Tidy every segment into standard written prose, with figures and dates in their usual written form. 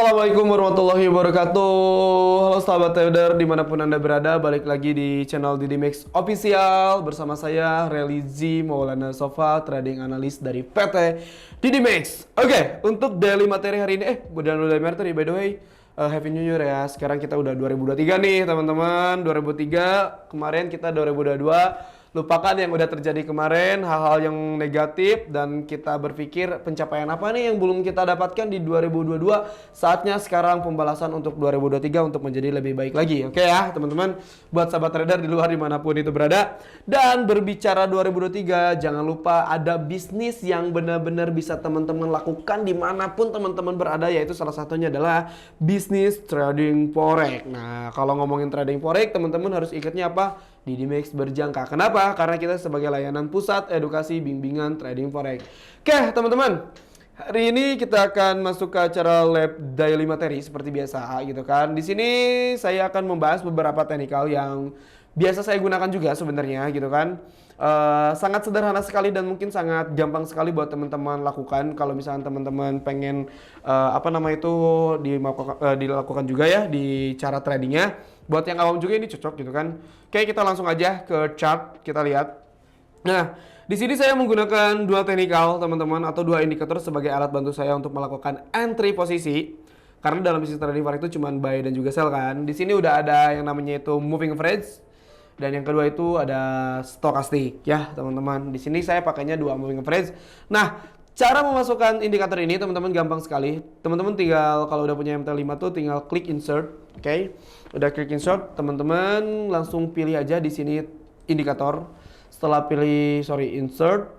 Assalamualaikum warahmatullahi wabarakatuh. Halo sahabat trader dimanapun anda berada, balik lagi di channel Didi Max Official bersama saya Relizi Maulana Sofa, trading analis dari PT Didi Max. Oke, untuk daily materi hari ini, udah daily materi by the way. Happy New Year ya. Sekarang kita udah 2023 nih teman-teman. 2003, kemarin kita 2022. Lupakan yang udah terjadi kemarin, hal-hal yang negatif, dan kita berpikir pencapaian apa nih yang belum kita dapatkan di 2022. Saatnya sekarang pembalasan untuk 2023 untuk menjadi lebih baik lagi. Oke ya teman-teman, buat sahabat trader di luar dimanapun itu berada. Dan berbicara 2023, jangan lupa ada bisnis yang benar-benar bisa teman-teman lakukan dimanapun teman-teman berada, yaitu salah satunya adalah bisnis trading forex. Nah, kalau ngomongin trading forex, teman-teman harus ikatnya apa? Didi Max berjangka. Kenapa? Karena kita sebagai layanan pusat edukasi bimbingan trading forex. Oke, teman-teman. Hari ini kita akan masuk ke acara lab daily materi seperti biasa gitu kan. Di sini saya akan membahas beberapa teknikal yang biasa saya gunakan juga sebenarnya gitu kan. Sangat sederhana sekali dan mungkin sangat gampang sekali buat teman-teman lakukan kalau misalnya teman-teman pengen dilakukan juga ya di cara tradingnya. Buat yang awam juga ini cocok gitu kan. Oke, kita langsung aja ke chart, kita lihat. Nah, di sini saya menggunakan dua teknikal teman-teman, atau dua indikator sebagai alat bantu saya untuk melakukan entry posisi. Karena dalam bisnis trading forex itu cuma buy dan juga sell kan. Di sini udah ada yang namanya itu moving average, dan yang kedua itu ada stokastik ya teman-teman. Di sini saya pakainya dua moving average. Nah, cara memasukkan indikator ini teman-teman gampang sekali. Teman-teman tinggal kalau udah punya MT5 tuh tinggal klik insert, oke. Udah klik insert, teman-teman langsung pilih aja di sini indikator. Setelah pilih insert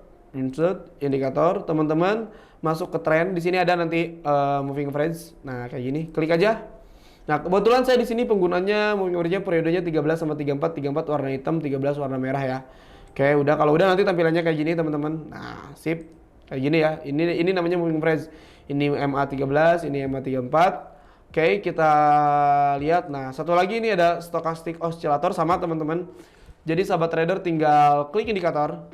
indikator, teman-teman masuk ke trend. Di sini ada nanti moving average. Nah, kayak gini, klik aja. Nah, kebetulan saya di sini penggunanya moving average-nya periodenya 13 sama 34, 34 warna hitam, 13 warna merah ya. Oke, udah kalau udah nanti tampilannya kayak gini teman-teman. Nah, sip. Kayak gini ya. Ini namanya moving average. Ini MA13, ini MA34. Oke, kita lihat. Nah, satu lagi ini ada stochastic oscillator sama teman-teman. Jadi sahabat trader tinggal klik indikator,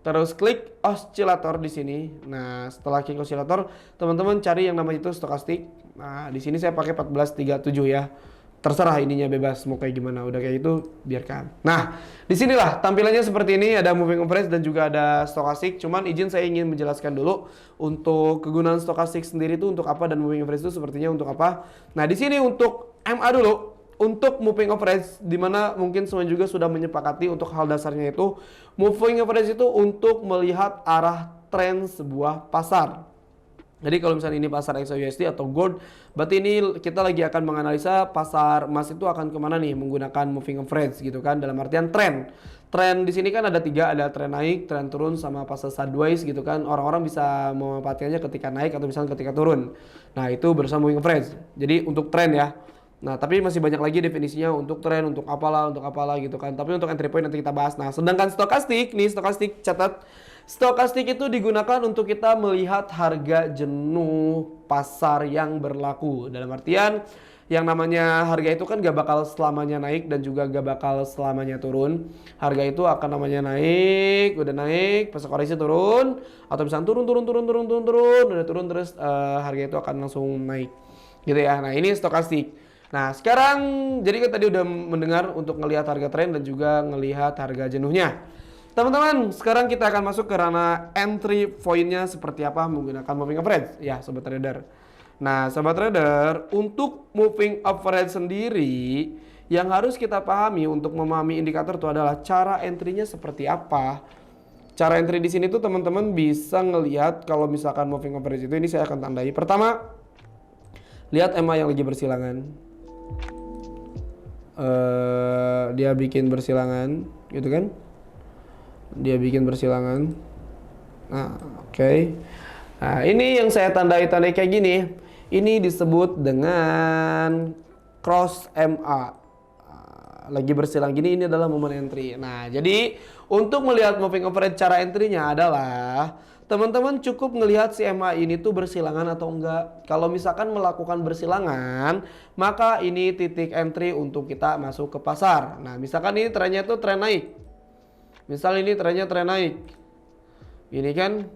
terus klik oscillator di sini. Nah, setelah klik oscillator, teman-teman cari yang namanya itu stokastik. Nah, di sini saya pakai 1437 ya. Terserah ininya bebas mau kayak gimana. Udah kayak itu biarkan. Nah, disinilah tampilannya seperti ini, ada moving average dan juga ada stokastik. Cuman izin saya ingin menjelaskan dulu untuk kegunaan stokastik sendiri itu untuk apa dan moving average itu sepertinya untuk apa. Nah, di sini untuk MA dulu. Untuk moving average, dimana mungkin semua juga sudah menyepakati untuk hal dasarnya itu moving average itu untuk melihat arah tren sebuah pasar. Jadi kalau misalnya ini pasar XAUSD atau gold, berarti ini kita lagi akan menganalisa pasar emas itu akan kemana nih menggunakan moving average gitu kan, dalam artian tren. Tren di sini kan ada tiga, ada tren naik, tren turun, sama fase sideways gitu kan. Orang-orang bisa memanfaatkannya ketika naik atau misalnya ketika turun. Nah, itu bersama moving average. Jadi untuk tren ya. Nah, tapi masih banyak lagi definisinya untuk tren, untuk apalah gitu kan. Tapi untuk entry point nanti kita bahas. Nah, sedangkan stokastik, nih stokastik catat. Stokastik itu digunakan untuk kita melihat harga jenuh pasar yang berlaku. Dalam artian, yang namanya harga itu kan gak bakal selamanya naik dan juga gak bakal selamanya turun. Harga itu akan namanya naik, udah naik, pas koreksi turun. Atau misalnya turun, udah turun terus harga itu akan langsung naik. Gitu ya, nah ini stokastik. Nah, sekarang jadi kan tadi udah mendengar untuk ngelihat harga tren dan juga ngelihat harga jenuhnya. Teman-teman, sekarang kita akan masuk ke ranah entry point-nya seperti apa menggunakan moving average ya, sobat trader. Nah, sobat trader, untuk moving average sendiri yang harus kita pahami untuk memahami indikator itu adalah cara entry-nya seperti apa. Cara entry di sini tuh teman-teman bisa ngelihat kalau misalkan moving average itu, ini saya akan tandai. Pertama, lihat EMA yang lagi bersilangan. Dia bikin bersilangan gitu kan, dia bikin bersilangan. Nah, oke. Nah, ini yang saya tandai kayak gini, ini disebut dengan cross MA. Lagi bersilang gini, ini adalah momen entry. Nah, jadi untuk melihat moving average, cara entry-nya adalah teman-teman cukup ngelihat si MA ini tuh bersilangan atau enggak. Kalau misalkan melakukan bersilangan, maka ini titik entry untuk kita masuk ke pasar. Nah, misalkan ini trennya tuh tren naik. Misal ini trennya tren naik. Ini kan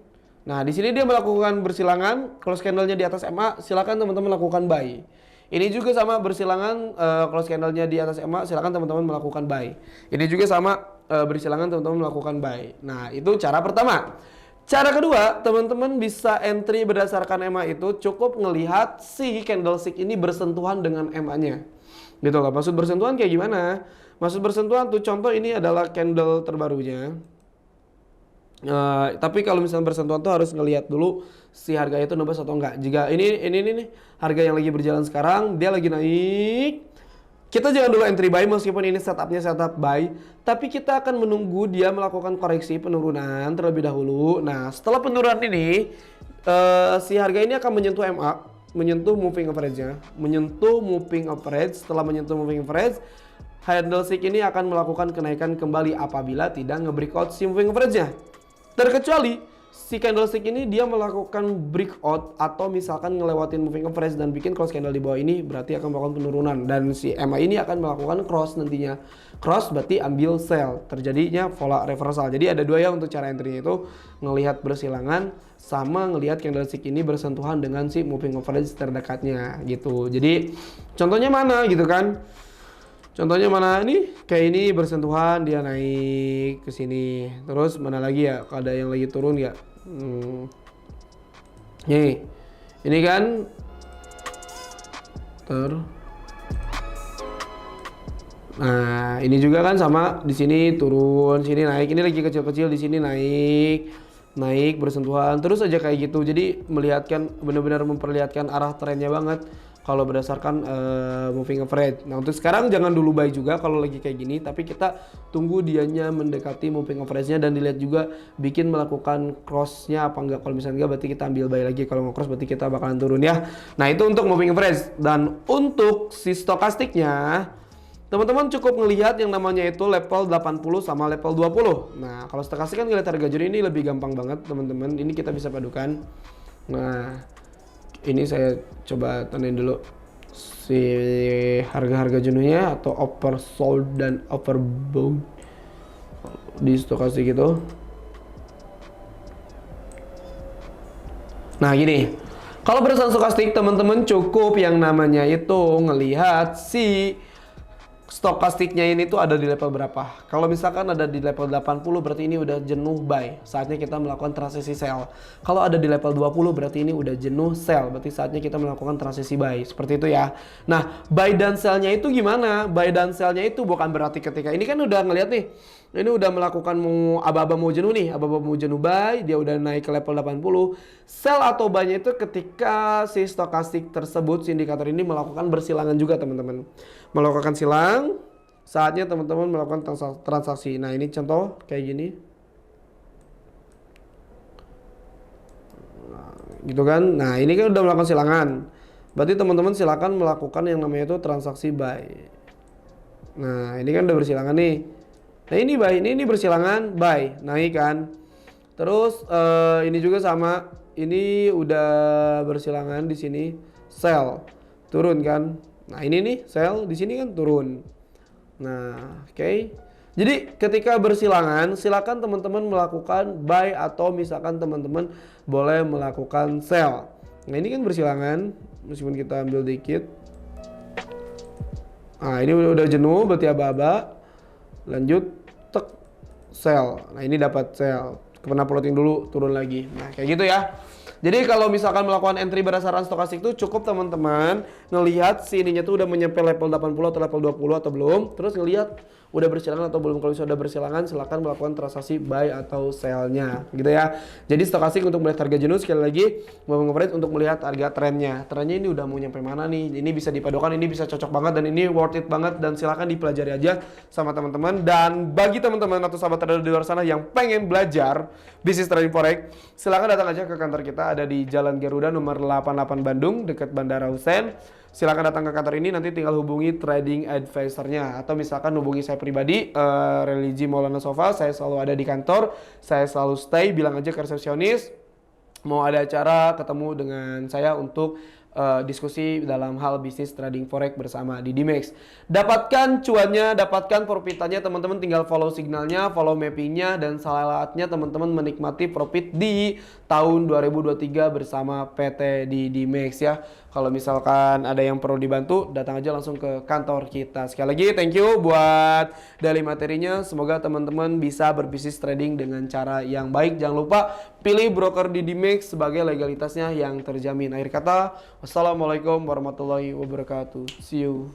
Nah, di sini dia melakukan bersilangan, close candle-nya di atas MA, silakan teman-teman lakukan buy. Ini juga sama bersilangan, close candle-nya di atas MA, silakan teman-teman melakukan buy. Ini juga sama bersilangan teman-teman melakukan buy. Nah, itu cara pertama. Cara kedua, teman-teman bisa entry berdasarkan MA itu cukup ngelihat si candlestick ini bersentuhan dengan MA-nya. Gitu loh. Maksud bersentuhan kayak gimana? Maksud bersentuhan tuh contoh ini adalah candle terbarunya. Tapi kalau misalnya bersentuhan tuh harus ngelihat dulu si harga itu nembus atau enggak. Jika ini nih harga yang lagi berjalan sekarang dia lagi naik, kita jangan dulu entry buy meskipun ini setupnya setup buy, tapi kita akan menunggu dia melakukan koreksi penurunan terlebih dahulu. Nah, setelah penurunan ini si harga ini akan menyentuh MA, menyentuh moving average-nya, menyentuh moving average. Setelah menyentuh moving average, candlestick ini akan melakukan kenaikan kembali apabila tidak nge-breakout si moving average-nya. Terkecuali si candlestick ini dia melakukan breakout atau misalkan ngelewatin moving average dan bikin cross candle di bawah ini, berarti akan melakukan penurunan dan si MA ini akan melakukan cross nantinya. Cross berarti ambil sell, terjadinya pola reversal. Jadi ada dua ya untuk cara entry itu, ngelihat bersilangan sama ngelihat candlestick ini bersentuhan dengan si moving average terdekatnya gitu. Jadi contohnya mana gitu kan? Contohnya mana nih? Kayak ini bersentuhan dia naik ke sini. Terus mana lagi ya? Ada yang lagi turun nggak? Nih, ini kan Nah, ini juga kan sama di sini turun, sini naik. Ini lagi kecil-kecil, di sini naik bersentuhan. Terus aja kayak gitu. Jadi melihatkan benar-benar memperlihatkan arah trennya banget. Kalau berdasarkan moving average. Nah, untuk sekarang jangan dulu buy juga kalau lagi kayak gini, tapi kita tunggu dianya mendekati moving average-nya dan dilihat juga bikin melakukan cross-nya apa enggak. Kalau misalnya enggak berarti kita ambil buy lagi, kalau nge-cross berarti kita bakalan turun ya. Nah, itu untuk moving average. Dan untuk si stokastiknya, teman-teman cukup ngelihat yang namanya itu level 80 sama level 20. Nah, kalau stokastik kan ngelihat harga jenuh ini lebih gampang banget, teman-teman. Ini kita bisa padukan. Nah, ini saya coba tandain dulu si harga-harga jenuhnya atau oversold dan overbought di stokastik itu. Nah, gini. Kalau berdasarkan stokastik, teman-teman cukup yang namanya itu ngelihat si stokastiknya ini tuh ada di level berapa. Kalau misalkan ada di level 80 berarti ini udah jenuh buy, saatnya kita melakukan transisi sell. Kalau ada di level 20 berarti ini udah jenuh sell, berarti saatnya kita melakukan transisi buy. Seperti itu ya. Nah, buy dan sell-nya itu gimana? Buy dan sell-nya itu bukan berarti ketika ini kan udah ngeliat nih, ini udah melakukan mau aba-aba mau jenuh nih, aba-aba mau jenuh buy, dia udah naik ke level 80. Sell atau buy-nya itu ketika si stokastik tersebut, si indikator ini melakukan bersilangan juga, teman-teman. Melakukan silang, saatnya teman-teman melakukan transaksi. Nah, ini contoh kayak gini. Nah, gitu kan. Nah, ini kan udah melakukan silangan. Berarti teman-teman silakan melakukan yang namanya itu transaksi buy. Nah, ini kan udah bersilangan nih. Nah, ini buy, ini bersilangan buy, naik kan. Terus ini juga sama. Ini udah bersilangan di sini sell, turun kan. Nah, ini nih sell, di sini kan turun. Nah, oke. Jadi ketika bersilangan, silakan teman-teman melakukan buy atau misalkan teman-teman boleh melakukan sell. Nah, ini kan bersilangan, meskipun kita ambil dikit. Nah, ini udah jenuh, berarti aba-aba. Lanjut, tek, sell. Nah, ini dapat sell. Kena plotting dulu, turun lagi. Nah, kayak gitu ya. Jadi kalau misalkan melakukan entry berdasarkan stokastik itu cukup teman-teman ngelihat si ininya tuh udah menyampai level 80 atau level 20 atau belum. Terus ngelihat udah bersilangan atau belum. Kalau sudah bersilangan silakan melakukan transaksi buy atau sell-nya gitu ya. Jadi stokastik untuk melihat harga jenuh, sekali lagi moving average untuk melihat harga trennya. Trennya ini udah mau nyampe mana nih? Ini bisa dipadukan, ini bisa cocok banget dan ini worth it banget dan silakan dipelajari aja sama teman-teman. Dan bagi teman-teman atau sahabat trader di luar sana yang pengen belajar bisnis trading forex, silakan datang aja ke kantor kita, ada di Jalan Garuda nomor 88 Bandung dekat Bandara Hussein. Silakan datang ke kantor ini, nanti tinggal hubungi trading advisor-nya atau misalkan hubungi saya pribadi, Religi Maulana Sofa. Saya selalu ada di kantor, saya selalu stay, bilang aja ke resepsionis mau ada acara ketemu dengan saya untuk diskusi dalam hal bisnis trading forex bersama di Dimex. Dapatkan cuannya, dapatkan profitannya, teman-teman tinggal follow signalnya, follow mappingnya, dan saatnya teman-teman menikmati profit di tahun 2023 bersama PT di Dimex ya. Kalau misalkan ada yang perlu dibantu, datang aja langsung ke kantor kita. Sekali lagi thank you buat dari materinya. Semoga teman-teman bisa berbisnis trading dengan cara yang baik. Jangan lupa pilih broker di Dimex sebagai legalitasnya yang terjamin. Akhir kata, wassalamualaikum warahmatullahi wabarakatuh. See you.